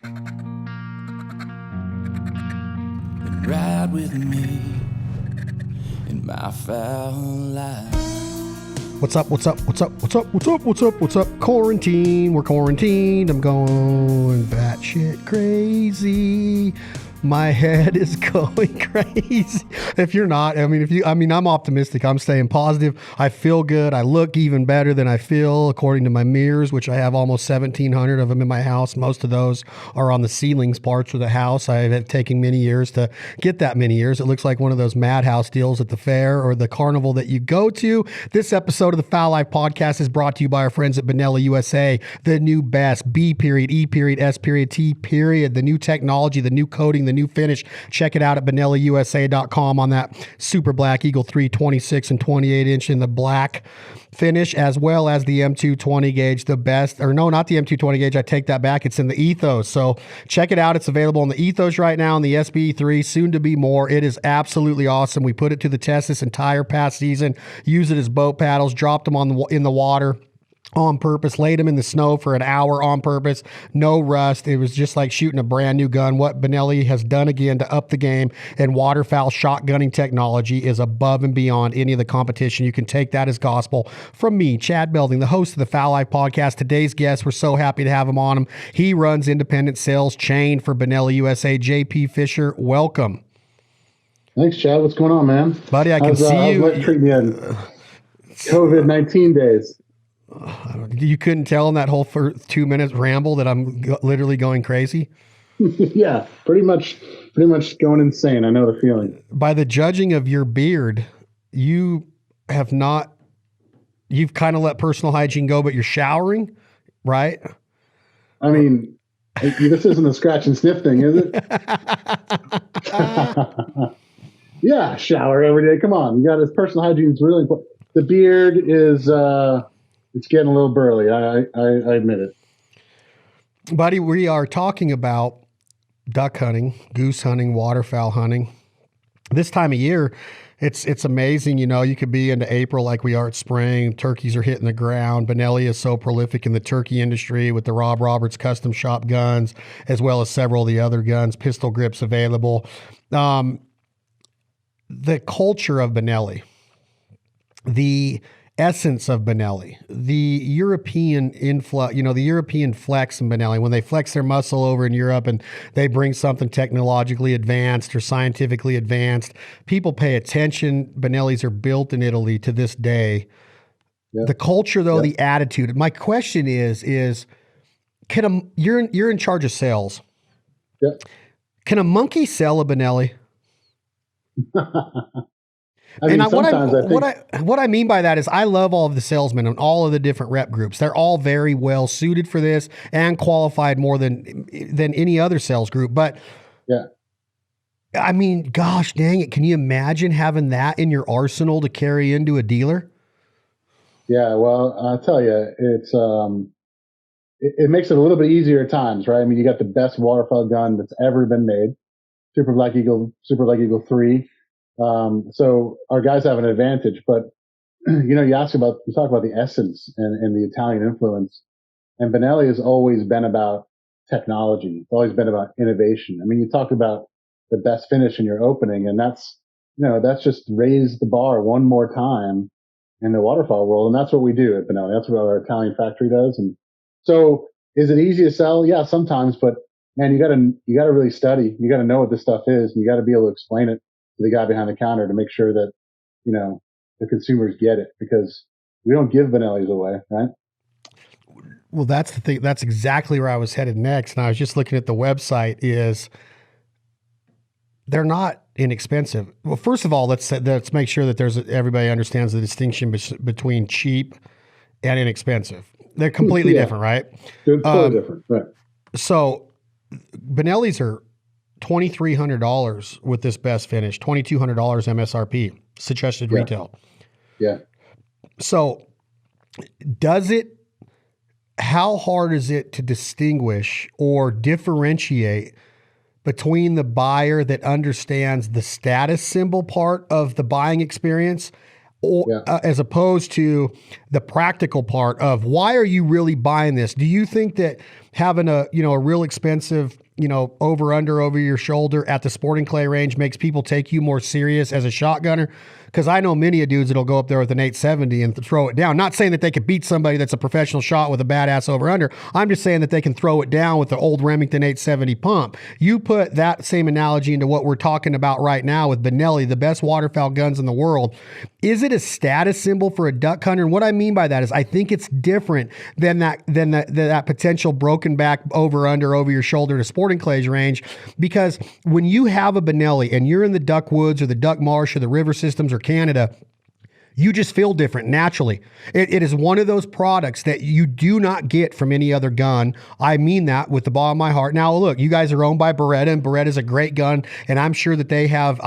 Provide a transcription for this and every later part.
And ride with me in my foul life. What's up? Quarantine. We're quarantined. I'm going batshit crazy. My head is going crazy. If you're not, I'm optimistic. I'm staying positive. I feel good. I look even better than I feel according to my mirrors, which I have almost 1,700 of them in my house. Most of those are on the ceilings parts of the house. I have taken many years to get that many years. It looks like one of those madhouse deals at the fair or the carnival that you go to. This episode of the Foul Life Podcast is brought to you by our friends at Benelli USA, the new B.E.S.T, B.E.S.T, the new technology, the new coating, the new finish. Check it out at BenelliUSA.com on that Super Black Eagle 3 26 and 28 inch in the black finish, as well as the M220 gauge, the best, or no, not the M220 gauge. I take that back. It's in the Ethos. So check it out. It's available in the Ethos right now, and the SBE3, soon to be more. It is absolutely awesome. We put it to the test this entire past season, used it as boat paddles, dropped them in the water on purpose, laid them in the snow for an hour on purpose, no rust. It was just like shooting a brand new gun. What Benelli has done again to up the game and waterfowl shotgunning technology is above and beyond any of the competition. You can take that as gospel from me, Chad Belding, the host of the Foul Life Podcast. Today's guest, we're so happy to have him on. He runs independent sales chain for Benelli USA. JP Fischer, welcome. Thanks, Chad. What's going on, man? Buddy, I can see you. How's treating you in COVID-19 days? You couldn't tell in that whole first 2 minutes ramble that I'm literally going crazy? Yeah, pretty much going insane. I know the feeling. By the judging of your beard, you've kind of let personal hygiene go, but you're showering, right? I mean, this isn't a scratch and sniff thing, is it? Yeah, shower every day. Come on. You got his personal hygiene is really important. The beard is, it's getting a little burly. I admit it. Buddy, we are talking about duck hunting, goose hunting, waterfowl hunting. This time of year, it's amazing. You know, you could be into April like we are at spring. Turkeys are hitting the ground. Benelli is so prolific in the turkey industry with the Rob Roberts custom shop guns, as well as several of the other guns, pistol grips available. The culture of Benelli, the essence of Benelli, the European influx, the European flex in Benelli, when they flex their muscle over in Europe and they bring something technologically advanced or scientifically advanced, people pay attention. Benellis are built in Italy to this day. Yep. The culture, though, the attitude. My question is you're in charge of sales. Yep. Can a monkey sell a Benelli? What I mean by that is I love all of the salesmen and all of the different rep groups. They're all very well suited for this and qualified more than any other sales group. But yeah, I mean, gosh dang it. Can you imagine having that in your arsenal to carry into a dealer? Yeah, well, I'll tell you, it's it makes it a little bit easier at times, right? I mean, you got the best waterfowl gun that's ever been made, Super Black Eagle 3. So our guys have an advantage, but you talk about the essence and the Italian influence, and Benelli has always been about technology. It's always been about innovation. I mean, you talk about the best finish in your opening, and that's just raised the bar one more time in the waterfowl world. And that's what we do at Benelli. That's what our Italian factory does. And so is it easy to sell? Yeah, sometimes, but man, you gotta really study. You gotta know what this stuff is, and you gotta be able to explain it to the guy behind the counter to make sure that, the consumers get it, because we don't give Benellis away, right? Well, that's the thing. That's exactly where I was headed next. And I was just looking at the website. Is they're not inexpensive. Well, first of all, let's make sure that everybody understands the distinction between cheap and inexpensive. They're completely different, right? They're totally different, right? So Benellis are $2,300 with this best finish, $2,200 MSRP, suggested retail. Yeah. So how hard is it to distinguish or differentiate between the buyer that understands the status symbol part of the buying experience as opposed to the practical part of why are you really buying this? Do you think that having a real expensive, over your shoulder at the sporting clay range makes people take you more serious as a shotgunner. Because I know many of dudes that'll go up there with an 870 and throw it down. Not saying that they could beat somebody that's a professional shot with a badass over under. I'm just saying that they can throw it down with the old Remington 870 pump. You put that same analogy into what we're talking about right now with Benelli, the best waterfowl guns in the world. Is it a status symbol for a duck hunter? And what I mean by that is I think it's different than that potential broken back over your shoulder to sporting clays range. Because when you have a Benelli and you're in the duck woods or the duck marsh or the river systems or Canada, you just feel different naturally. It is one of those products that you do not get from any other gun. I mean that with the bottom of my heart. Now, look, you guys are owned by Beretta, and Beretta is a great gun, and I'm sure that they have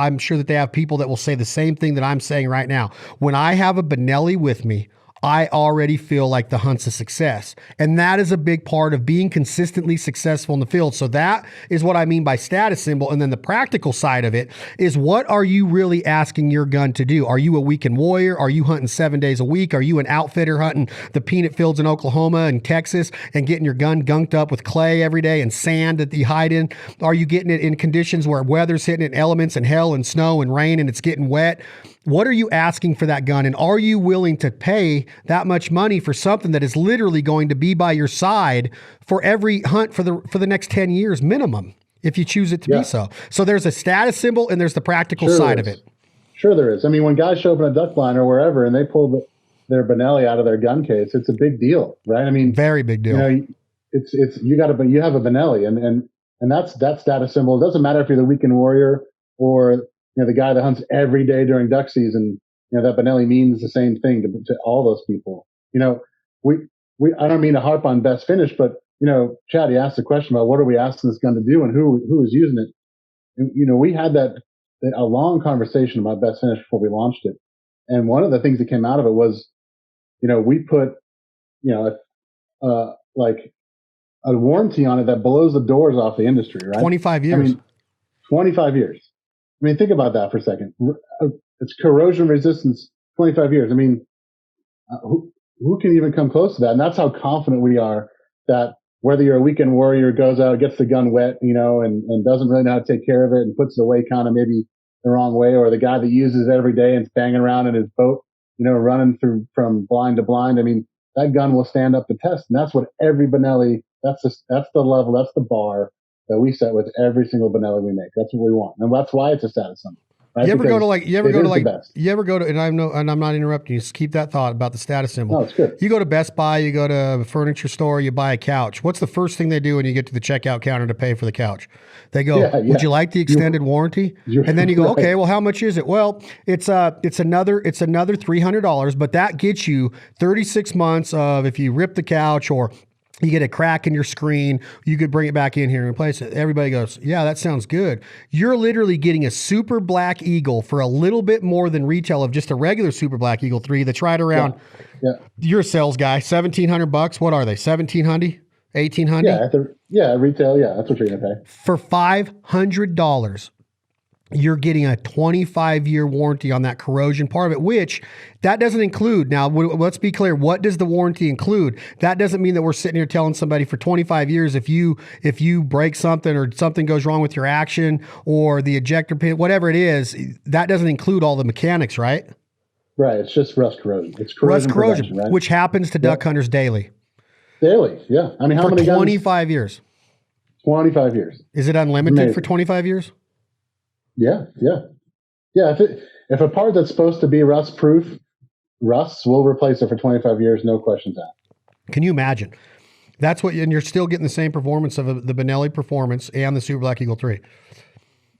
people that will say the same thing that I'm saying right now. When I have a Benelli with me, I already feel like the hunt's a success. And that is a big part of being consistently successful in the field. So that is what I mean by status symbol. And then the practical side of it is, what are you really asking your gun to do? Are you a weekend warrior? Are you hunting 7 days a week? Are you an outfitter hunting the peanut fields in Oklahoma and Texas and getting your gun gunked up with clay every day and sand that you hide in? Are you getting it in conditions where weather's hitting it, elements and hell and snow and rain, and it's getting wet? What are you asking for that gun? And are you willing to pay that much money for something that is literally going to be by your side for every hunt for the next 10 years minimum, if you choose it to be so? So there's a status symbol and there's the practical side of it. Sure there is. I mean, when guys show up in a duck blind or wherever and they pull their Benelli out of their gun case, it's a big deal, right? I mean, very big deal. You have a Benelli and that's that status symbol. It doesn't matter if you're the weekend warrior or the guy that hunts every day during duck season. That Benelli means the same thing to all those people. I don't mean to harp on best finish, but Chad, you asked the question about what are we asking this gun to do and who is using it. And, we had a long conversation about best finish before we launched it. And one of the things that came out of it was, we put, like a warranty on it that blows the doors off the industry, right? 25 years. I mean, 25 years. I mean, think about that for a second. It's corrosion resistance, 25 years. I mean, who can even come close to that? And that's how confident we are that whether you're a weekend warrior, goes out, gets the gun wet, and doesn't really know how to take care of it and puts it away kind of maybe the wrong way, or the guy that uses it every day and banging around in his boat, running through from blind to blind. I mean, that gun will stand up to test. And that's what every Benelli, that's the level, that's the bar that we set with every single Benelli we make. That's what we want. And that's why it's a status symbol. Right? You ever go to, and I'm not interrupting you, just keep that thought about the status symbol. No, it's good. You go to Best Buy, you go to a furniture store, you buy a couch. What's the first thing they do when you get to the checkout counter to pay for the couch? They go, would you like the extended warranty? And then you go, okay, well, how much is it? Well, it's another $300, but that gets you 36 months of, if you rip the couch or you get a crack in your screen, you could bring it back in here and replace it. Everybody goes, yeah, that sounds good. You're literally getting a Super Black Eagle for a little bit more than retail of just a regular Super Black Eagle 3 that's right around, you're a sales guy, $1,700. What are they, 1,700? 1,800? Retail, that's what you're going to pay. For $500, you're getting a 25-year warranty on that corrosion part of it, which that doesn't include. Now, let's be clear. What does the warranty include? That doesn't mean that we're sitting here telling somebody for 25 years, if you break something or something goes wrong with your action or the ejector pin, whatever it is, that doesn't include all the mechanics, right? Right. It's just rust corrosion. It's corrosion, right? Which happens to duck hunters daily. Daily, yeah. I mean, how many guns? 25 years. 25 years. Is it unlimited for 25 years? Yeah. If a part that's supposed to be rust proof rusts, we'll replace it for 25 years, no questions asked. Can you imagine? And you're still getting the same performance of the Benelli Performance and the Super Black Eagle 3.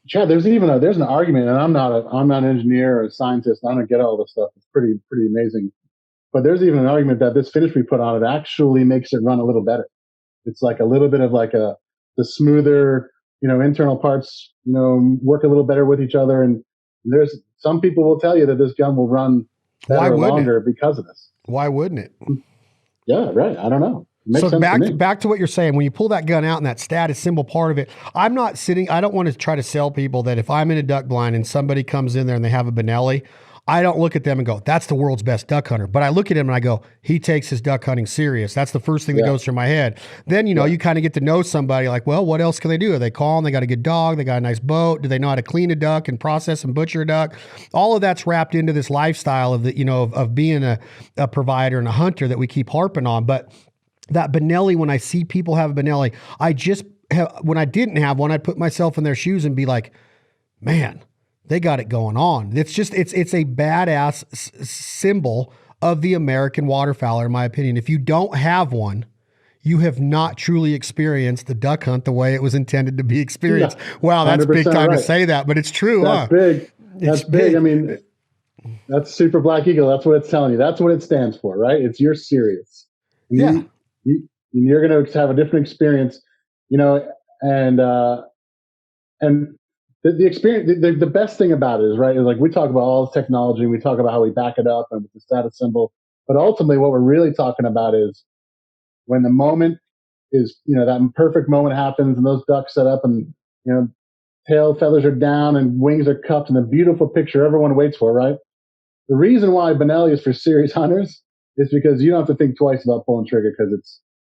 Chad, there's an argument, and I'm not an engineer or a scientist. I don't get all this stuff. It's pretty amazing. But there's even an argument that this finish we put on it actually makes it run a little better. It's like a little bit of like the smoother, internal parts, work a little better with each other. And there's some people will tell you that this gun will run better or longer because of this. Why wouldn't it? Yeah, right. I don't know. So back to what you're saying, when you pull that gun out and that status symbol part of it, I don't want to try to sell people that if I'm in a duck blind and somebody comes in there and they have a Benelli, I don't look at them and go, that's the world's best duck hunter. But I look at him and I go, he takes his duck hunting serious. That's the first thing that goes through my head. Then, you know, you kind of get to know somebody like, well, what else can they do? Are they calm? They got a good dog. They got a nice boat. Do they know how to clean a duck and process and butcher a duck? All of that's wrapped into this lifestyle of the, you know, of being a provider and a hunter that we keep harping on. But that Benelli, when I see people have a Benelli, when I didn't have one, I'd put myself in their shoes and be like, man, they got it going on. It's just, it's a badass symbol of the American waterfowler, in my opinion. If you don't have one, you have not truly experienced the duck hunt the way it was intended to be experienced. Yeah, wow, that's big time to say that, but it's true. That's big. That's big. I mean, that's Super Black Eagle. That's what it's telling you. That's what it stands for, right? It's you're serious. You're going to have a different experience, you know, and the experience, the best thing about it is, right, is like we talk about all the technology and we talk about how we back it up and with the status symbol. But ultimately what we're really talking about is when the moment is, you know, that perfect moment happens and those ducks set up and, you know, tail feathers are down and wings are cupped and the beautiful picture everyone waits for, right? The reason why Benelli is for serious hunters is because you don't have to think twice about pulling trigger because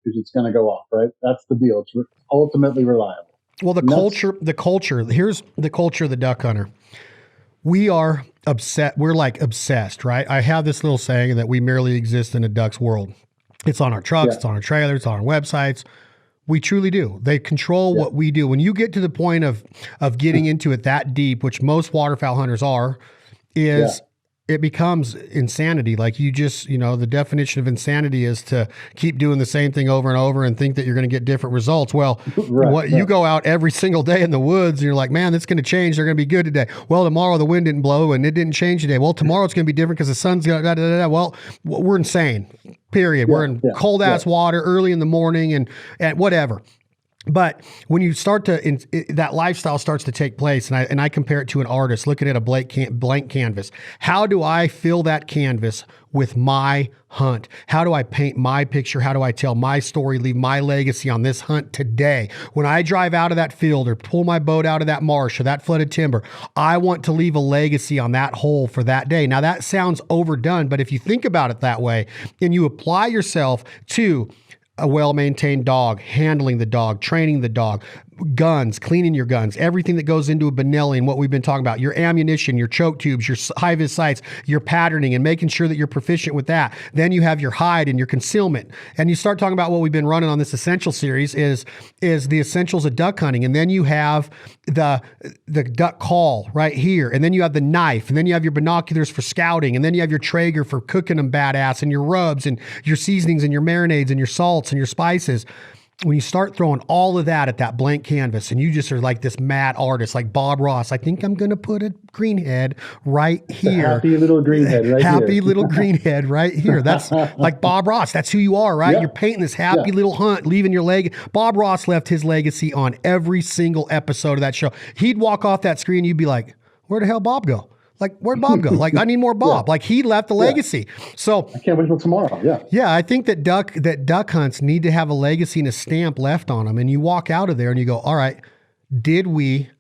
it's going to go off, right? That's the deal. It's ultimately reliable. Well, the culture, here's the culture of the duck hunter. We are we're like obsessed, right? I have this little saying that we merely exist in a duck's world. It's on our trucks, it's on our trailers, it's on our websites. We truly do. They control what we do. When you get to the point of getting into it that deep, which most waterfowl hunters are, it becomes insanity. Like you just, you know, the definition of insanity is to keep doing the same thing over and over and think that you're going to get different results. Well, you go out every single day in the woods and you're like, man, that's going to change. They're going to be good today. Well, tomorrow the wind didn't blow and it didn't change today. Well, tomorrow it's going to be different because the sun's going to, well, we're insane, period. We're in cold ass water early in the morning and whatever. But when you start to, that lifestyle starts to take place, and I compare it to an artist looking at a blank canvas. How do I fill that canvas with my hunt? How do I paint my picture? How do I tell my story, leave my legacy on this hunt today? When I drive out of that field or pull my boat out of that marsh or that flooded timber, I want to leave a legacy on that hole for that day. Now that sounds overdone, but if you think about it that way and you apply yourself to a well-maintained dog, handling the dog, training the dog, guns, cleaning your guns, everything that goes into a Benelli and what we've been talking about, your ammunition, your choke tubes, your high-vis sights, your patterning and making sure that you're proficient with that. Then you have your hide and your concealment. And you start talking about what we've been running on this essential series is the essentials of duck hunting. And then you have the duck call right here. And then you have the knife. And then you have your binoculars for scouting. And then you have your Traeger for cooking them badass and your rubs and your seasonings and your marinades and your salts and your spices. When you start throwing all of that at that blank canvas and you just are like this mad artist, like Bob Ross, I think I'm going to put a greenhead right here. Happy little greenhead right here. Happy little greenhead right here. That's like Bob Ross. That's who you are, right? Yeah. You're painting this happy little hunt, leaving your leg. Bob Ross left his legacy on every single episode of that show. He'd walk off that screen. You'd be like, where the hell Bob go? Like, where'd Bob go? Like, I need more Bob. Like, he left the legacy. So I can't wait till tomorrow. Yeah, I think that duck hunts need to have a legacy and a stamp left on them. And you walk out of there and you go, all right, did we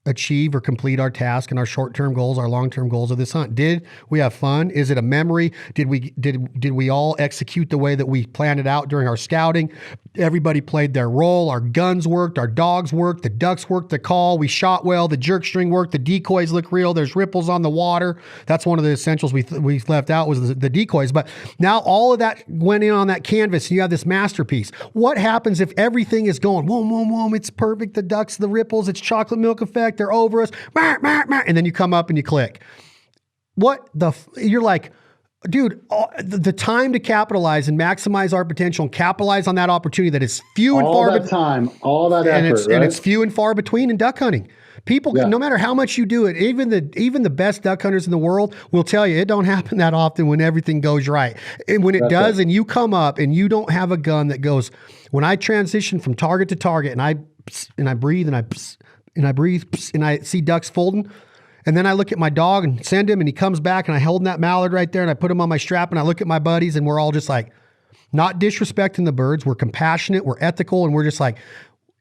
achieve or complete our task and our short-term goals, our long-term goals of this hunt? Did we have fun? Is it a memory? Did we all execute the way that we planned it out during our scouting? Everybody played their role. Our guns worked, our dogs worked, the ducks worked the call, we shot well, the jerk string worked, the decoys look real, there's ripples on the water. That's one of the essentials we left out was the decoys. But now all of that went in on that canvas and you have this masterpiece. What happens if everything is going, whoom, whoom, whoom, it's perfect, the ducks, the ripples, it's chocolate milk effect, they're over us, and then you come up and you click. You're like, dude, the time to capitalize and maximize our potential and capitalize on that opportunity that is few and far between. All that effort, and it's few and far between in duck hunting. People, no matter how much you do it, even the best duck hunters in the world will tell you it don't happen that often when everything goes right. And when it does, and you come up and you don't have a gun that goes, when I transition from target to target and I breathe and I breathe and I see ducks folding, and then I look at my dog and send him and he comes back and I hold that mallard right there and I put him on my strap and I look at my buddies and we're all just like, not disrespecting the birds. We're compassionate, we're ethical, and we're just like,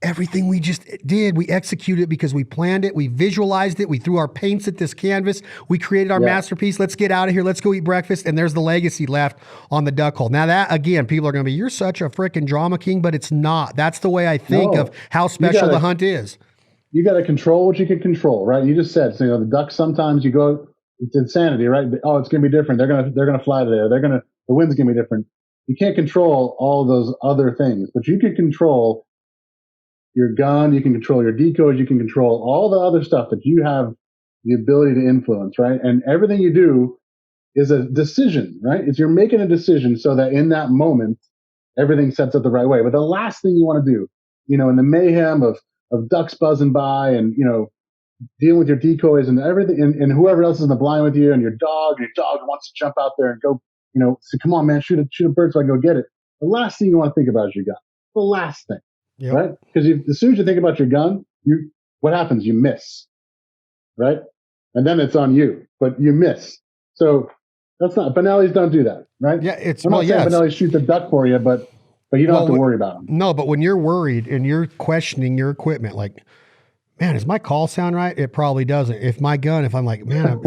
everything we just did, we executed it because we planned it, we visualized it, we threw our paints at this canvas, we created our masterpiece. Let's get out of here. Let's go eat breakfast. And there's the legacy left on the duck hole. Now that, again, people are going to be, you're such a freaking drama king, but it's not. That's the way I think of how special the hunt is. You got to control what you can control, right? You just said, so, the ducks, sometimes you go, it's insanity, right? Oh, it's going to be different. They're going to fly there. The wind's going to be different. You can't control all those other things, but you can control your gun. You can control your decoys. You can control all the other stuff that you have the ability to influence, right? And everything you do is a decision, right? You're making a decision so that in that moment, everything sets up the right way. But the last thing you want to do, in the mayhem of ducks buzzing by and, dealing with your decoys and everything, and whoever else is in the blind with you, and your dog wants to jump out there and go, say, come on, man, shoot a bird so I can go get it. The last thing you want to think about is your gun. The last thing, right? Because as soon as you think about your gun, what happens? You miss, right? And then it's on you, but you miss. So that's not, Benellis don't do that, right? Yeah, I'm not saying Benellis shoot the duck for you, but you don't have to worry about them. No, but when you're worried and you're questioning your equipment, like, man, does my call sound right? It probably doesn't. If I'm like, man,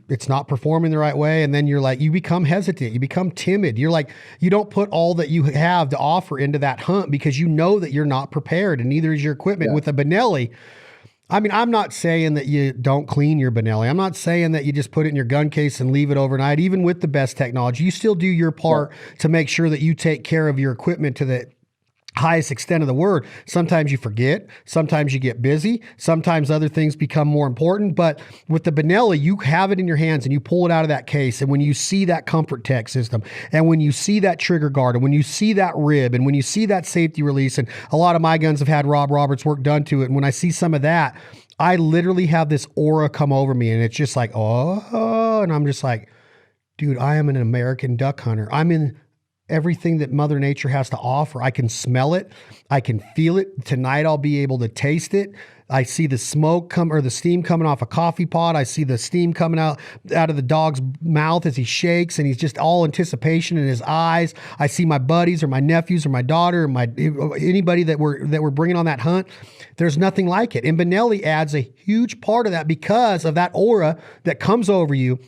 it's not performing the right way. And then you're like, you become hesitant. You become timid. You're like, you don't put all that you have to offer into that hunt because you know that you're not prepared, and neither is your equipment. With a Benelli, I mean, I'm not saying that you don't clean your Benelli. I'm not saying that you just put it in your gun case and leave it overnight. Even with the best technology, you still do your part to make sure that you take care of your equipment to the highest extent of the word. Sometimes you forget, sometimes you get busy, sometimes other things become more important. But with the Benelli, you have it in your hands and you pull it out of that case. And when you see that comfort tech system, and when you see that trigger guard, and when you see that rib, and when you see that safety release, and a lot of my guns have had Rob Roberts work done to it. And when I see some of that, I literally have this aura come over me, and it's just like, oh, and I'm just like, dude, I am an American duck hunter. I'm in everything that Mother Nature has to offer. I can smell it. I can feel it. Tonight I'll be able to taste it. I see the smoke or the steam coming off a coffee pot. I see the steam coming out of the dog's mouth as he shakes, and he's just all anticipation in his eyes. I see my buddies or my nephews or my daughter or anybody that we're bringing on that hunt. There's nothing like it. And Benelli adds a huge part of that because of that aura that comes over you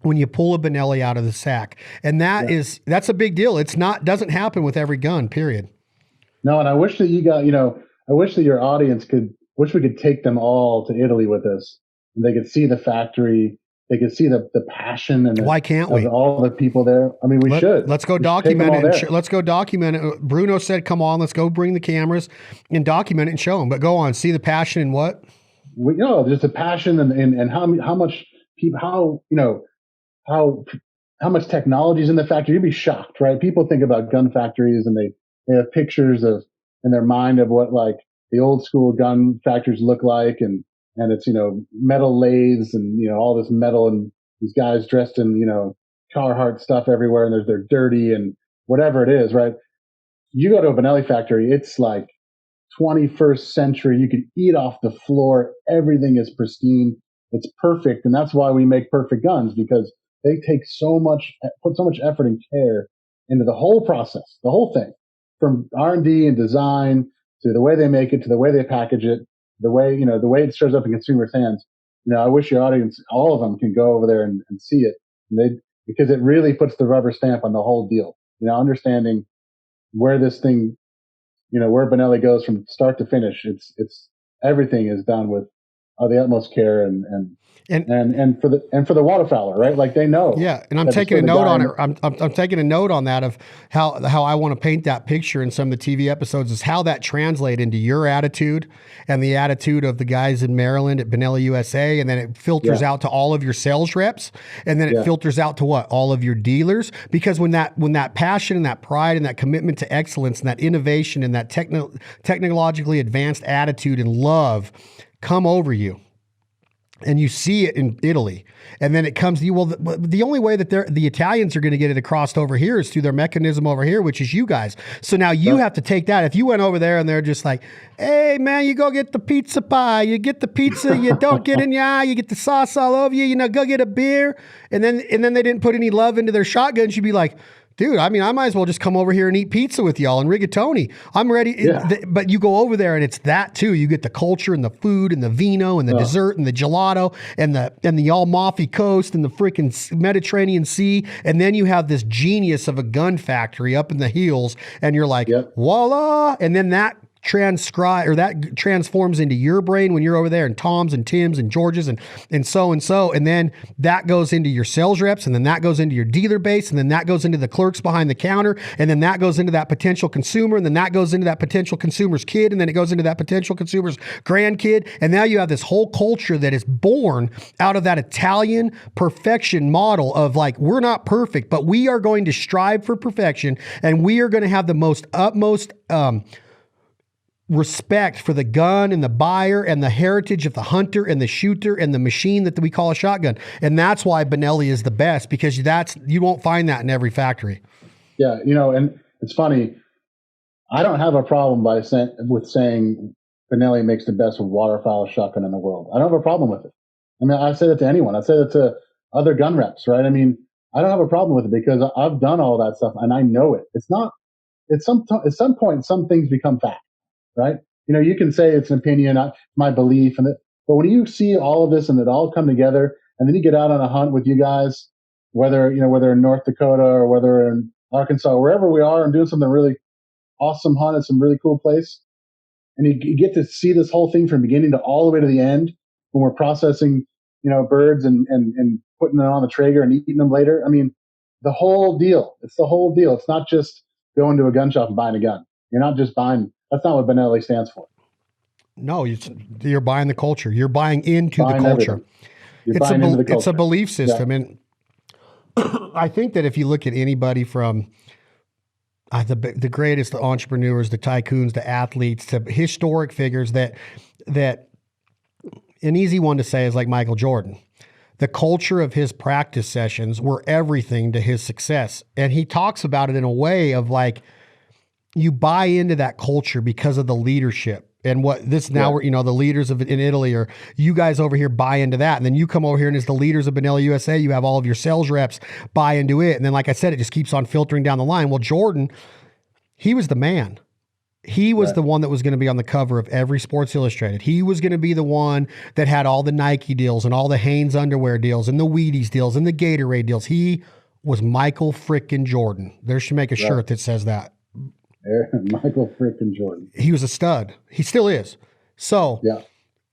when you pull a Benelli out of the sack. And that's a big deal. Doesn't happen with every gun, period. No, and I wish that I wish that your audience we could take them all to Italy with us, and they could see the factory. They could see the passion and why can't we? All the people there. I mean, we should. Let's go document it. Let's go document it. Bruno said, "Come on, let's go bring the cameras and document it and show them." But go on, see the passion in what? Just the passion and how much people, how much technology is in the factory. You'd be shocked, right? People think about gun factories and they have pictures in their mind of what like the old school gun factories look like, and it's metal lathes and all this metal, and these guys dressed in Carhartt stuff everywhere, and they're dirty and whatever it is, right? You go to a Benelli factory, it's like 21st century. You can eat off the floor. Everything is pristine. It's perfect, and that's why we make perfect guns, because they put so much effort and care into the whole process, the whole thing, from R&D and design to the way they make it, to the way they package it, the way it shows up in consumers' hands. I wish your audience, all of them, can go over there and see it, because it really puts the rubber stamp on the whole deal. Understanding where this thing, where Benelli goes from start to finish. It's everything is done with the utmost care and for the waterfowler, right? Like they know. Yeah, and I'm taking a note on it. I'm taking a note on that of how I want to paint that picture in some of the TV episodes, is how that translates into your attitude and the attitude of the guys in Maryland at Benelli USA, and then it filters out to all of your sales reps, and then it filters out to what? All of your dealers. Because when that passion and that pride and that commitment to excellence and that innovation and that technologically advanced attitude and love come over you, and you see it in Italy, and then it comes to you. Well, the only way that the Italians are going to get it across over here is through their mechanism over here, which is you guys. So now you have to take that. If you went over there and they're just like, hey man, you go get the pizza pie, you get the pizza, you don't get in your eye, you get the sauce all over you, go get a beer, and then they didn't put any love into their shotguns, you'd be like, Dude, I mean, I might as well just come over here and eat pizza with y'all and rigatoni. I'm ready. Yeah. But you go over there and it's that too. You get the culture and the food and the vino and the dessert and the gelato and the Amalfi Coast and the freaking Mediterranean Sea. And then you have this genius of a gun factory up in the hills and you're like, voila. And then that transforms into your brain when you're over there and Tom's and Tim's and George's and so. And then that goes into your sales reps and then that goes into your dealer base and then that goes into the clerks behind the counter and then that goes into that potential consumer and then that goes into that potential consumer's kid and then it goes into that potential consumer's grandkid. And now you have this whole culture that is born out of that Italian perfection model of like, we're not perfect, but we are going to strive for perfection and we are going to have the utmost respect for the gun and the buyer and the heritage of the hunter and the shooter and the machine that we call a shotgun. And that's why Benelli is the best, because you won't find that in every factory. Yeah. And it's funny. I don't have a problem with saying Benelli makes the best waterfowl shotgun in the world. I don't have a problem with it. I mean, I say that to anyone. I say that to other gun reps, right? I mean, I don't have a problem with it because I've done all that stuff and I know it. At some point, some things become fact. Right? You can say it's an opinion, my belief, but when you see all of this and it all come together, and then you get out on a hunt with you guys, whether in North Dakota or whether in Arkansas, wherever we are, and doing something really awesome hunt at some really cool place, and you get to see this whole thing from beginning to all the way to the end when we're processing, birds and putting them on the Traeger and eating them later. I mean, the whole deal. It's the whole deal. It's not just going to a gun shop and buying a gun. You're not just buying. That's not what Benelli stands for. No, you're buying the culture. You're buying into the culture. It's a belief system. Yeah. And I think that if you look at anybody from the greatest entrepreneurs, the tycoons, the athletes, to historic figures, that an easy one to say is like Michael Jordan. The culture of his practice sessions were everything to his success. And he talks about it in a way of like, you buy into that culture because of the leadership and what this now, we're, the leaders in Italy, or you guys over here buy into that. And then you come over here and as the leaders of Benelli USA, you have all of your sales reps buy into it. And then, like I said, it just keeps on filtering down the line. Well, Jordan, he was the man. He was the one that was going to be on the cover of every Sports Illustrated. He was going to be the one that had all the Nike deals and all the Hanes underwear deals and the Wheaties deals and the Gatorade deals. He was Michael frickin' Jordan. There should make a shirt that says that. Michael frickin' Jordan. He was a stud. He still is. So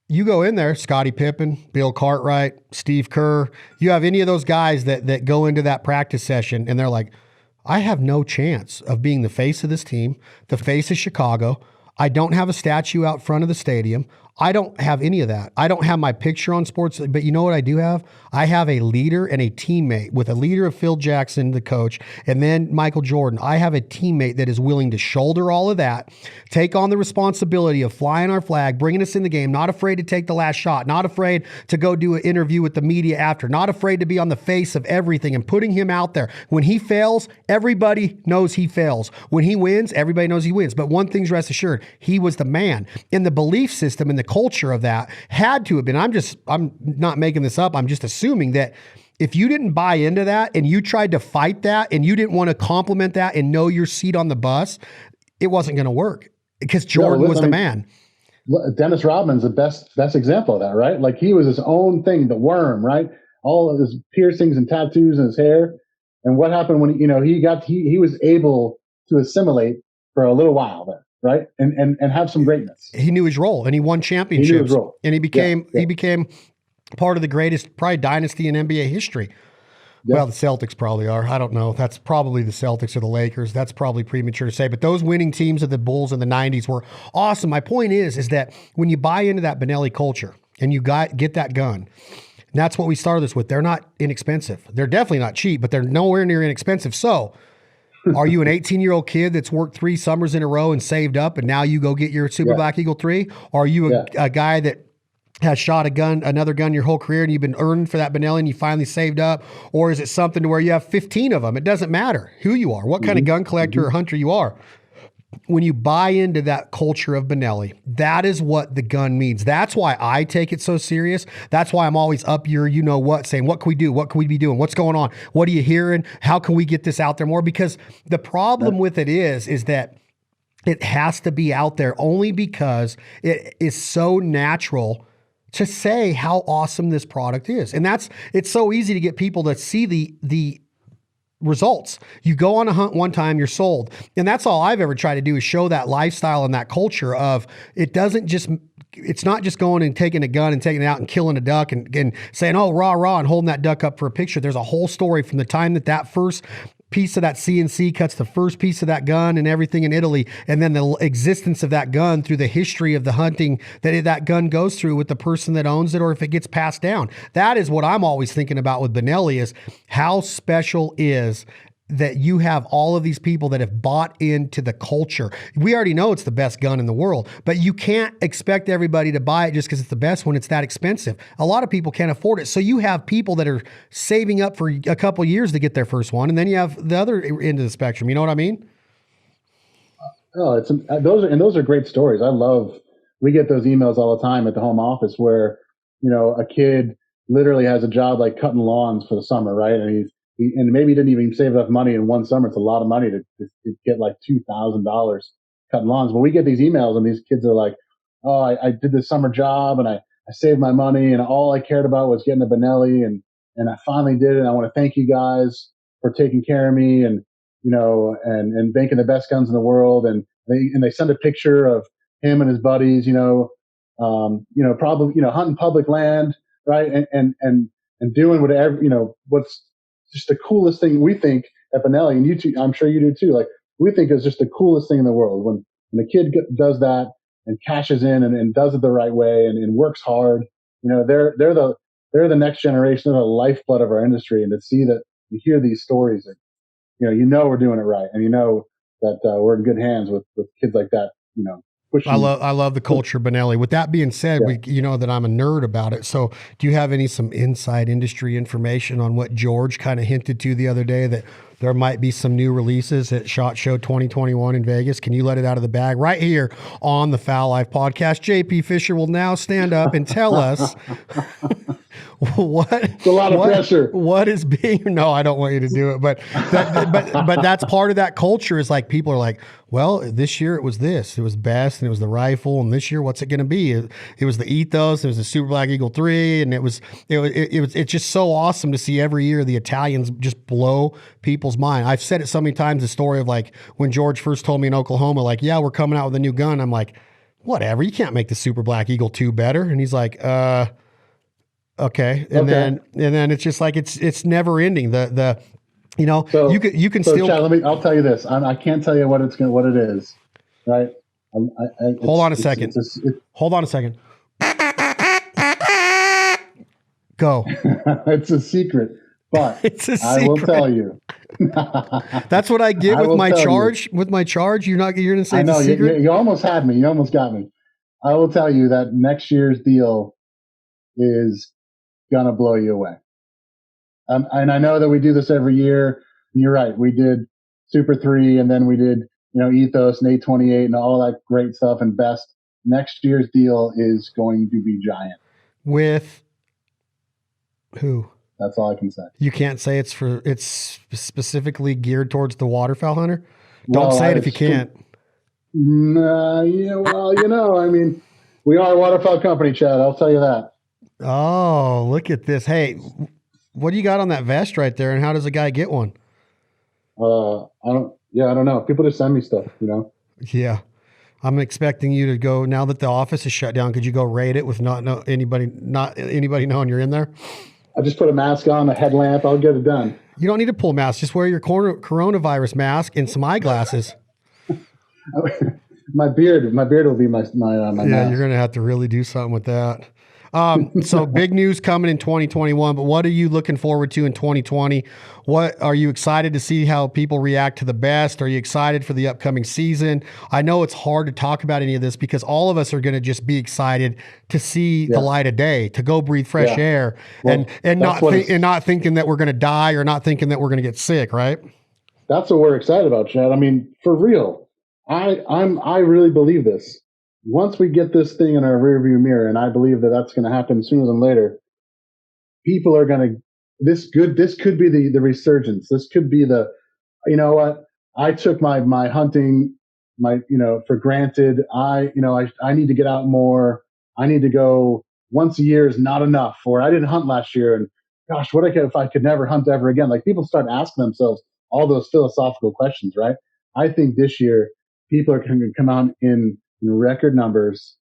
you go in there, Scottie Pippen, Bill Cartwright, Steve Kerr. You have any of those guys that go into that practice session and they're like, I have no chance of being the face of this team, the face of Chicago. I don't have a statue out front of the stadium. I don't have any of that. I don't have my picture on sports, but you know what I do have? I have a leader and a teammate, with a leader of Phil Jackson, the coach, and then Michael Jordan. I have a teammate that is willing to shoulder all of that, take on the responsibility of flying our flag, bringing us in the game, not afraid to take the last shot, not afraid to go do an interview with the media after, not afraid to be on the face of everything and putting him out there. When he fails, everybody knows he fails. When he wins, everybody knows he wins. But one thing's rest assured, he was the man. And the belief system and the culture of that had to have been, I'm not making this up, I'm just assuming that if you didn't buy into that and you tried to fight that and you didn't want to compliment that and know your seat on the bus, it wasn't going to work, because Jordan was the man. Dennis Rodman's the best example of that, right? Like, he was his own thing, the worm, right? All of his piercings and tattoos in his hair. And what happened when he was able to assimilate for a little while there, right? And have some greatness. He knew his role and he won championships. He knew his role. And he became part of the greatest probably dynasty in NBA history. Yep. Well, the Celtics probably are. I don't know. That's probably the Celtics or the Lakers. That's probably premature to say. But those winning teams of the Bulls in the 90s were awesome. My point is that when you buy into that Benelli culture and you get that gun, and that's what we started this with. They're not inexpensive. They're definitely not cheap, but they're nowhere near inexpensive. So are you an 18-year-old kid that's worked 3 summers in a row and saved up, and now you go get your Super Black Eagle 3? Or are you a guy that has shot another gun your whole career and you've been earning for that Benelli and you finally saved up? Or is it something to where you have 15 of them? It doesn't matter who you are, what kind of gun collector or hunter you are. when you buy into that culture of Benelli, that is what the gun means. That's why I take it so serious. That's why I'm always up your, you know what, saying, what can we do? What can we be doing? What's going on? What are you hearing? How can we get this out there more? Because the problem with it is that it has to be out there only because it is so natural to say how awesome this product is. And it's so easy to get people to see the results. You go on a hunt one time, you're sold. And that's all I've ever tried to do is show that lifestyle and that culture of it's not just going and taking a gun and taking it out and killing a duck and saying, oh, rah, rah, and holding that duck up for a picture. There's a whole story from the time that first piece of that CNC cuts the first piece of that gun and everything in Italy, and then the existence of that gun through the history of the hunting that gun goes through with the person that owns it, or if it gets passed down. That is what I'm always thinking about with Benelli is how special is that you have all of these people that have bought into the culture. We already know it's the best gun in the world, but you can't expect everybody to buy it just because it's the best when it's that expensive. A lot of people can't afford it. So you have people that are saving up for a couple years to get their first one. And then you have the other end of the spectrum. You know what I mean? Oh, those are great stories. We get those emails all the time at the home office where, a kid literally has a job like cutting lawns for the summer, right? And and maybe he didn't even save enough money in one summer. It's a lot of money to get like $2,000 cutting lawns. But we get these emails and these kids are like, oh, I did this summer job and I saved my money and all I cared about was getting a Benelli and I finally did it. And I want to thank you guys for taking care of me and, and making the best guns in the world. And they send a picture of him and his buddies, probably, hunting public land, right. And doing whatever, what's just the coolest thing we think at Benelli, and you too, I'm sure you do too. Like we think is just the coolest thing in the world when a kid does that and cashes in and does it the right way and works hard. They're the next generation. They're the lifeblood of our industry. And to see that you hear these stories, and, we're doing it right, and that we're in good hands with kids like that. I love the culture, Benelli. With that being said, you know that I'm a nerd about it. So do you have some inside industry information on what George kind of hinted to the other day, that there might be some new releases at SHOT Show 2021 in Vegas? Can you let it out of the bag right here on the Fowl Life podcast? JP Fisher will now stand up and tell us it's a lot of pressure. What is being? No, I don't want you to do it, but that's part of that culture. Is like people are like, well, this year it was this, it was B.E.S.T and it was the rifle, and this year what's it going to be? It was the Ethos, it was the Super Black Eagle 3, and it's just so awesome to see every year the Italians just blow people's mind. I've said it so many times, the story of like when George first told me in Oklahoma, like, yeah, we're coming out with a new gun. I'm like, whatever, you can't make the Super Black Eagle 2 better. And he's like, okay. And then it's just like, it's never ending. So, you can still, Chad, I'll tell you this. I can't tell you what it is. Right. Hold on a second. Hold on a second. Go. It's a secret, but it's a secret. I will tell you. That's what I get with my charge. With my charge, you're going to say the secret? You almost had me. You almost got me. I will tell you that next year's deal is going to blow you away. And I know that we do this every year. And you're right. We did Super 3 and then we did, Ethos and 828 and all that great stuff and B.E.S.T. Next year's deal is going to be giant. With who? That's all I can say. You can't say it's specifically geared towards the waterfowl hunter? Don't say it if you can't. Yeah, well, I mean, we are a waterfowl company, Chad. I'll tell you that. Oh, look at this. Hey, what do you got on that vest right there, and how does a guy get one? I don't know. People just send me stuff, Yeah. I'm expecting you to go, now that the office is shut down, could you go raid it with not anybody knowing you're in there? I just put a mask on, a headlamp. I'll get it done. You don't need to pull a mask. Just wear your coronavirus mask and some eyeglasses. My beard will be my mask. You're going to have to really do something with that. So big news coming in 2021, but what are you looking forward to in 2020? What are you excited to see how people react to the B.E.S.T? Are you excited for the upcoming season? I know it's hard to talk about any of this because all of us are going to just be excited to see the light of day, to go breathe fresh air, and not thinking that we're going to die or not thinking that we're going to get sick, right? That's what we're excited about, Chad. I mean, for real. I really believe this. Once we get this thing in our rearview mirror, and I believe that that's going to happen sooner than later, people are going to, this could be the resurgence. This could be the, you know what? I took my hunting, for granted. I need to get out more. I need to go once a year is not enough. Or I didn't hunt last year, and gosh, what if I could never hunt ever again? Like people start asking themselves all those philosophical questions, right? I think this year people are going to come out in record numbers,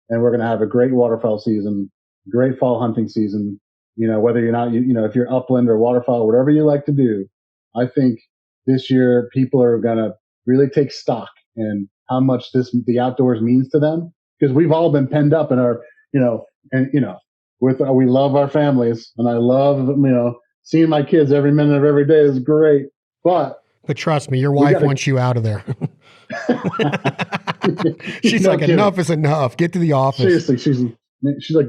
and we're going to have a great waterfowl season, great fall hunting season. Whether you're not, if you're upland or waterfowl, whatever you like to do, I think this year people are going to really take stock in how much the outdoors means to them, because we've all been penned up in our, we love our families, and I love, seeing my kids every minute of every day is great. But trust me, your wife wants you out of there. She's like, kidding. Enough is enough. Get to the office. Seriously, she's like,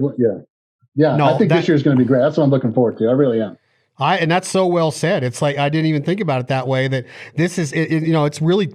yeah. No, I think this year is going to be great. That's what I'm looking forward to. I really am. And that's so well said. It's like, I didn't even think about it that way, that this is, it's really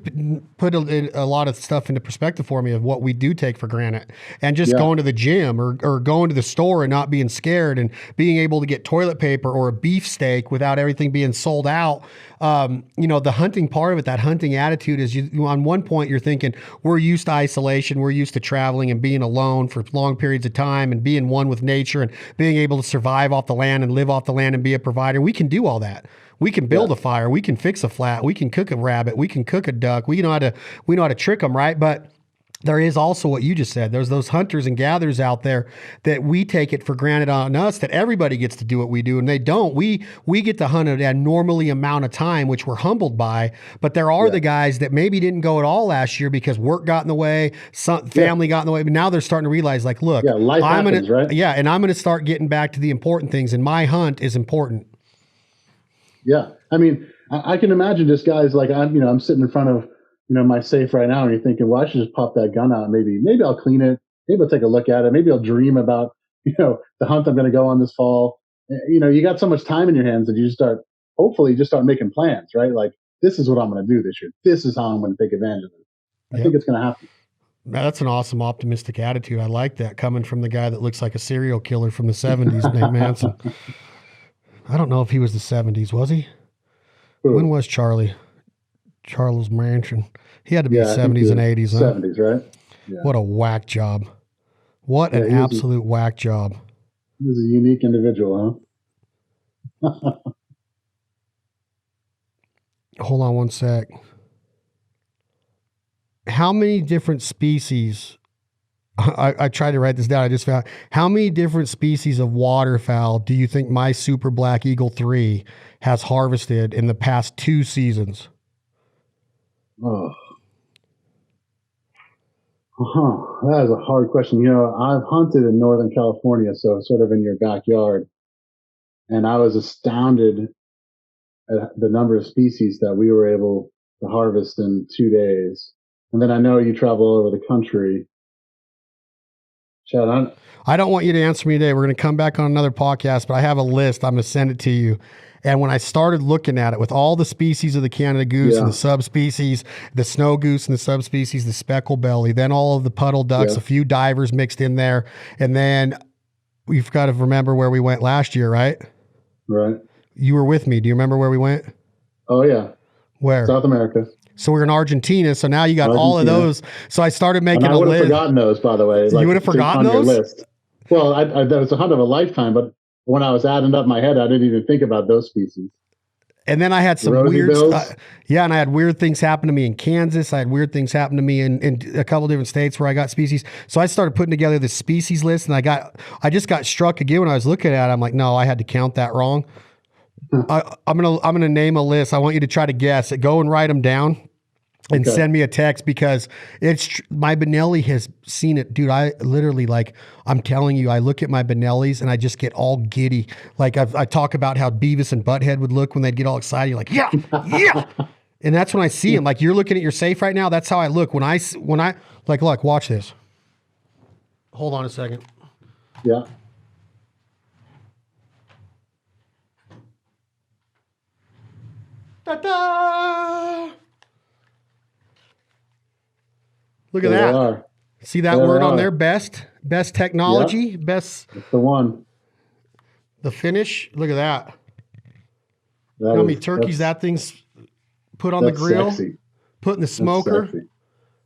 put a lot of stuff into perspective for me of what we do take for granted, and just going to the gym or going to the store and not being scared, and being able to get toilet paper or a beefsteak without everything being sold out. The hunting part of it, that hunting attitude is, on one point you're thinking, we're used to isolation. We're used to traveling and being alone for long periods of time, and being one with nature, and being able to survive off the land and live off the land and be a provider. We can do all that. We can build a fire. We can fix a flat. We can cook a rabbit. We can cook a duck. We know how to trick them, right? But there is also what you just said. There's those hunters and gatherers out there that we take it for granted on us that everybody gets to do what we do, and they don't. We get to hunt at a normally amount of time, which we're humbled by. But there are the guys that maybe didn't go at all last year because work got in the way, family got in the way. But now they're starting to realize, like, look, life happens, right? Yeah, and I'm going to start getting back to the important things, and my hunt is important. Yeah, I mean, I can imagine just guys like I'm sitting in front of my safe right now, and you're thinking, well, I should just pop that gun out. Maybe I'll clean it. Maybe I'll take a look at it. Maybe I'll dream about the hunt I'm going to go on this fall. You got so much time in your hands that you hopefully just start making plans, right? Like, this is what I'm going to do this year. This is how I'm going to take advantage of it. I think it's going to happen. That's an awesome, optimistic attitude. I like that, coming from the guy that looks like a serial killer from the 70s, Nate Manson. I don't know if he was the 70s, was he? Ooh. When was Charles Manson? He had to be the 70s and 80s. 70s, right? Yeah. What a whack job. What an absolute whack job. He was a unique individual, huh? Hold on one sec. How many different species, I tried to write this down, I just found, how many different species of waterfowl do you think my Super Black Eagle 3 has harvested in the past 2 seasons? Oh. That is a hard question. I've hunted in Northern California, so sort of in your backyard, and I was astounded at the number of species that we were able to harvest in 2 days. And then I know you travel all over the country. Chad, I don't want you to answer me today. We're going to come back on another podcast, but I have a list. I'm going to send it to you. And when I started looking at it with all the species of the Canada goose and the subspecies, the snow goose and the subspecies, the speckle belly, then all of the puddle ducks, a few divers mixed in there. And then we've got to remember where we went last year, right? Right. You were with me. Do you remember where we went? Oh, yeah. Where? South America. So we're in Argentina. So now you got all of those. So I started making a list. I would have forgotten those, by the way. You would have forgotten those? Your list. Well, that was a hunt of a lifetime, but when I was adding up my head, I didn't even think about those species. And then I had some weird and I had weird things happen to me in Kansas. I had weird things happen to me in a couple different states where I got species. So I started putting together this species list, and I just got struck again when I was looking at it. I'm like, no, I had to count that wrong. I'm gonna name a list. I want you to try to guess it. Go and write them down and send me a text, because my Benelli has seen it, dude. I literally, I'm telling you, I look at my Benellis and I just get all giddy. Like I talk about how Beavis and Butthead would look when they'd get all excited. You're like, yeah. And that's when I see them. Like, you're looking at your safe right now. That's how I look when I look, watch this. Hold on a second. Yeah. Ta-da! Look at There that. they are. See that There word they on are. there? Best technology, Yep. best. That's the one. The finish. Look at that. That You know how many is- turkeys that's- that thing's put on the that's grill? sexy. Put in the That's smoker. sexy.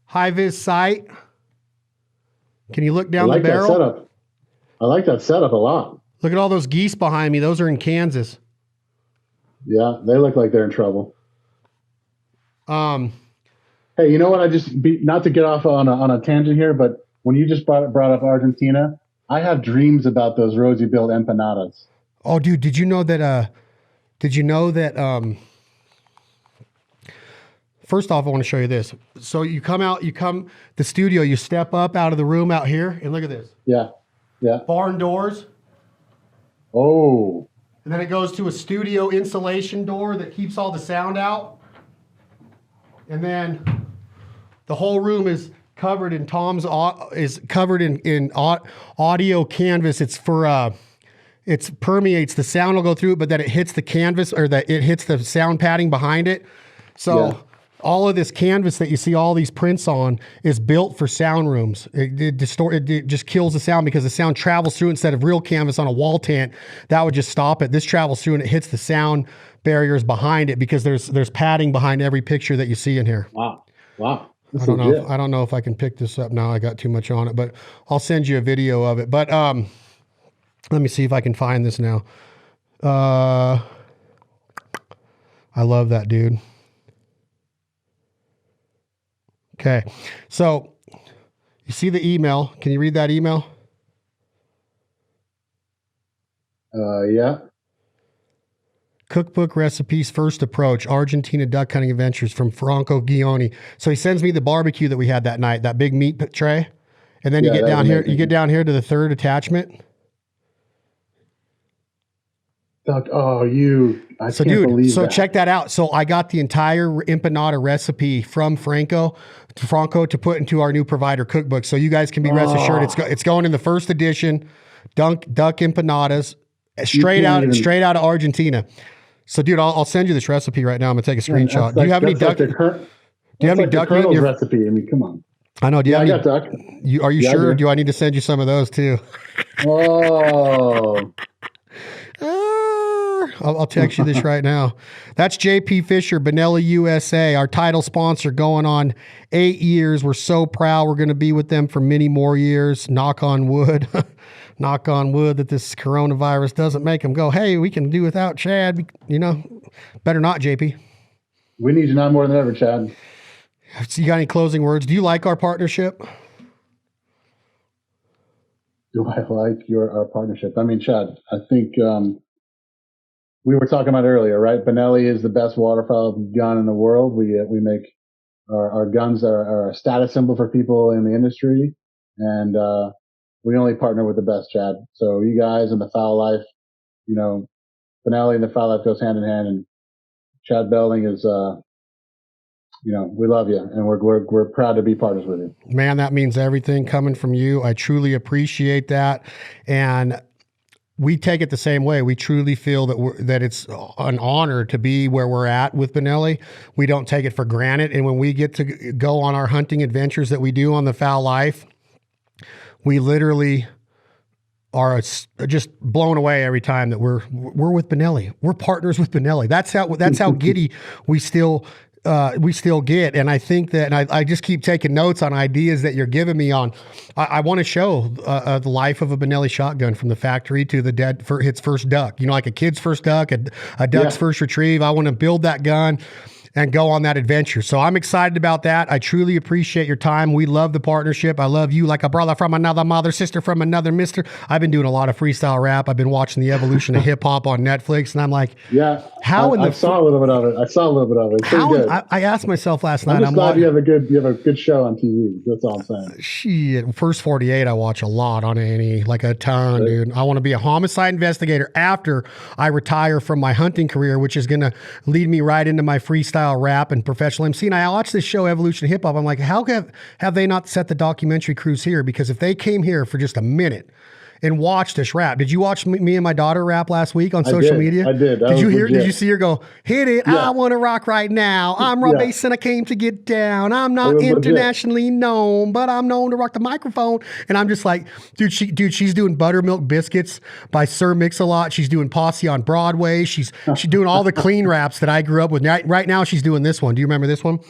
High vis sight. Can you look I down like the that barrel? setup. I like that setup a lot. Look at all those geese behind me. Those are in Kansas. Yeah, they look like they're in trouble. Um, Hey, you know what? Not to get off on a tangent here, but when you just brought up Argentina, I have dreams about those rosy-billed empanadas. oh, dude, did you know that? First off, I want to show you this. So you come the studio, you step up out of the room out here, and look at this. Yeah, yeah. Barn doors. Oh, And then it goes to a studio insulation door that keeps all the sound out. And then the whole room is covered in audio canvas. It's for it permeates, the sound will go through it, but then it hits the canvas, or that it hits the sound padding behind it. So yeah. all of this canvas that you see all these prints on is built for sound rooms. It just kills the sound because the sound travels through instead of real canvas on a wall tent. That would just stop it. This travels through and it hits the sound barriers behind it because there's padding behind every picture that you see in here. Wow. That's I don't legit. know. I don't know if I can pick this up now. I got too much on it, but I'll send you a video of it. But let me see if I can find this now. I love that, dude. Okay, so you see the email. Can you read that email? Yeah. Cookbook recipes, first approach, Argentina duck hunting adventures from Franco Guioni. So he sends me the barbecue that we had that night, that big meat tray. And then Yeah, you get that down was here, amazing. you get down here to the third attachment. Duck. Oh, I So can't dude, believe so that. check that out. So I got the entire empanada recipe from Franco to put into our new provider Cookbook. So you guys can be rest assured it's going in the first edition, duck empanadas, straight out of Argentina. So dude, I'll send you this recipe right now. I'm gonna take a screenshot. Do you have any duck? Do you have any duck meat in your recipe? I mean, come on. I know. Do you have I any? got duck. Are you Yeah, I sure? do. Do I need to send you some of those too? Oh, I'll text you this right now. That's JP Fischer, Benelli USA, our title sponsor, going on 8 years. We're so proud. We're going to be with them for many more years. Knock on wood. Knock on wood that this coronavirus doesn't make them go, hey, we can do without Chad. You know, better not, JP. we need you now more than ever, Chad. So you got any closing words? Do you like our partnership? Do I like our partnership? I mean, Chad, I think we were talking about earlier, right? Benelli is the best waterfowl gun in the world. We make our guns are a status symbol for people in the industry, and we only partner with the best, Chad. So you guys and the fowl life, you know, Benelli and the fowl life goes hand in hand, and Chad Belding is, you know, we love you, and we're proud to be partners with you. Man, that means everything coming from you. I truly appreciate that. And we take it the same way. We truly feel that it's an honor to be where we're at with Benelli. We don't take it for granted. And when we get to go on our hunting adventures that we do on the Fowl Life, we literally are just blown away every time that we're with Benelli. We're partners with Benelli. That's how giddy we still get. And I think that, and I just keep taking notes on ideas that you're giving me on. I want to show the life of a Benelli shotgun from the factory to the dead for its first duck. You know, like a kid's first duck, a duck's first retrieve. I want to build that gun and go on that adventure. So I'm excited about that. I truly appreciate your time. We love the partnership. I love you like a brother from another mother, sister from another mister. I've been doing a lot of freestyle rap. I've been watching the evolution of hip hop on Netflix, and I'm like, Yeah, I saw a little bit of it. It's pretty good. I asked myself last night. I'm just glad you have a good show on TV. That's all I'm saying. Shit, First 48, I watch a lot on A&E, like a ton, dude. I want to be a homicide investigator after I retire from my hunting career, which is going to lead me right into my freestyle rap and professional MC. And I watched this show, Evolution of Hip Hop. I'm like, how have they not set the documentary crews here? Because if they came here for just a minute and watched us rap. Did you watch me and my daughter rap last week on social media? I did. Did you hear? Legit. Did you see her go, hit it? Yeah. I want to rock right now. I'm Rob Bass and I came to get down. I'm not internationally known, but I'm known to rock the microphone. And I'm just like, dude, she's doing buttermilk biscuits by Sir Mix-a-Lot. She's doing Posse on Broadway. She's doing all the clean raps that I grew up with. Right now she's doing this one. Do you remember this one?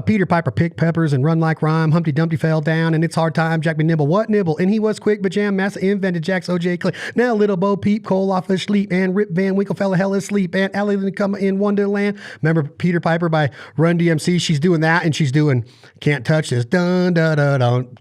Peter Piper picked peppers and run like rhyme. Humpty Dumpty fell down and it's hard time. Jack McNibble, what nibble? And he was quick, but Jam Massa invented Jack's O.J. Clay. Now little Bo Peep, Cole off his sleep, and Rip Van Winkle fell hell asleep, and Ellie didn't come in Wonderland. Remember Peter Piper by Run DMC? She's doing that, and she's doing Can't Touch This. Dun, dun, dun, dun.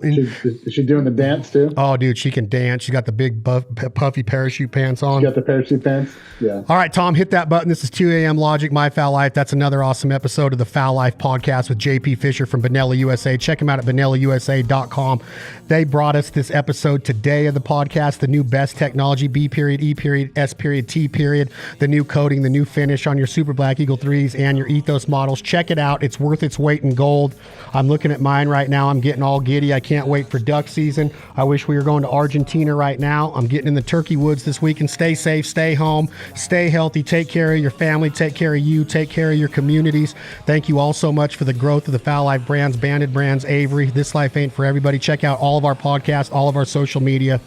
Is she doing the dance too? Oh, dude, she can dance. She's got the big puffy parachute pants on. She got the parachute pants? Yeah. All right, Tom, hit that button. This is 2 a.m. Logic, My Foul Life. That's another awesome episode of the Foul Life podcast with JP Fisher from Benelli USA. Check him out at BenelliUSA.com. They brought us this episode today of the podcast, the new BE.S.T technology, B period, E period, S period, T period, the new coating, the new finish on your Super Black Eagle 3s and your Ethos models. Check it out. It's worth its weight in gold. I'm looking at mine right now. I'm getting all giddy. I can't wait for duck season. I wish we were going to Argentina right now. I'm getting in the turkey woods this week, and stay safe, stay home, stay healthy, take care of your family, take care of you, take care of your communities. Thank you all so much for the growth of the Foul Life brands, Banded Brands, Avery. This life ain't for everybody. Check out all of our podcasts, all of our social media.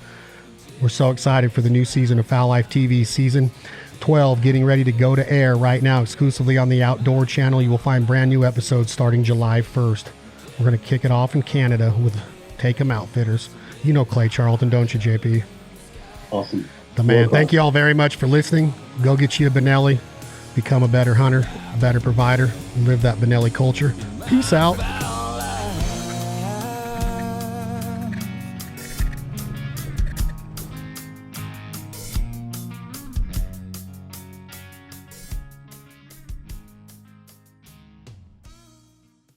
We're so excited for the new season of Foul Life TV, season 12, getting ready to go to air right now exclusively on the Outdoor Channel. You will find brand new episodes starting July 1st. We're going to kick it off in Canada with Take 'em Outfitters. You know Clay Charlton, don't you, JP? Awesome. The man. Thank you all very much for listening. Go get you a Benelli. Become a better hunter, a better provider. Live that Benelli culture. Peace out.